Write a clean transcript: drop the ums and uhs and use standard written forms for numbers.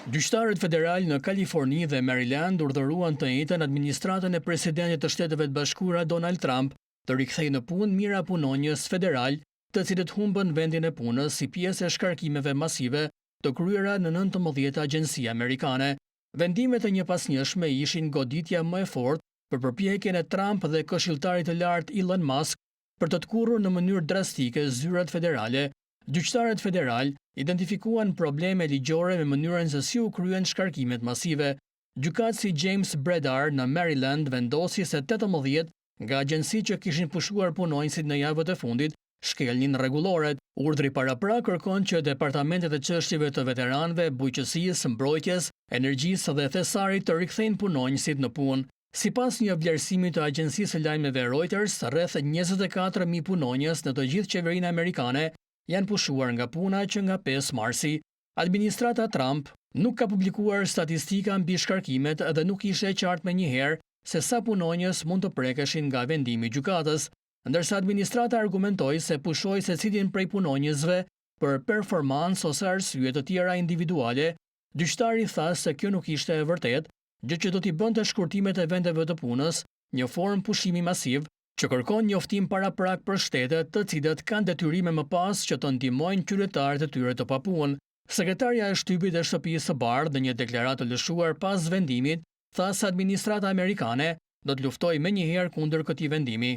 Gjyqtarët federal në Kaliforni dhe Maryland urdhëruan të njëjtën administratën e presidentit të Shteteve të Bashkuara Donald Trump të rikthejë në punë mijëra punonjës federal, të cilët humbën vendin e punës si pjesë e shkarkimeve masive të kryera në 19 agjenci amerikane. Vendimet e njëpasnjëshme ishin goditja më e fortë për përpjekjen e Trump dhe këshilltarit të lartë Elon Musk për të tkurrur në mënyrë drastike zyrat federale. Gjyqtarët federal identifikuan probleme ligjore me mënyrën se si u kryen shkarkimet masive. Gjykatësi James Bredar në Maryland vendosi se 18 nga agjenci që kishin pushuar punonjësit në javët e fundit shkelnin rregulloret. Urdhri paraprak kërkon që departamentet e çështjeve të veteranëve, bujqësisë, mbrojtjes, energjisë dhe thesarit të rikthejnë punonjësit në punë. Sipas një vlerësimi të agjencisë së lajmeve Reuters, rreth 24.000 punonjës në të gjithë qeverinë amerikane janë pushuar nga puna që nga 5 marsi. Administrata Trump nuk ka publikuar statistika mbi shkarkimet dhe nuk ishte e qartë menjëherë se sa punonjës mund të prekeshin nga vendimi i gjykatës, ndërsa administrata argumentoi se pushoi secilin prej punonjësve për performancë ose arsye të tjera individuale. Gjyqtari tha se kjo nuk ishte e vërtetë, gjë që do t'i bënte shkurtimet e vendeve të punës një formë pushimi masiv që kërkon njoftim paraprak për shtetet të cilët kanë detyrime më pas që të ndihmojnë qytetarët e tyre të papunë. Sekretarja e shtypit e Shtëpisë së Bardhë në një deklaratë të lëshuar pas vendimit tha se administrata amerikane do të luftojë menjëherë kundër këtij vendimi.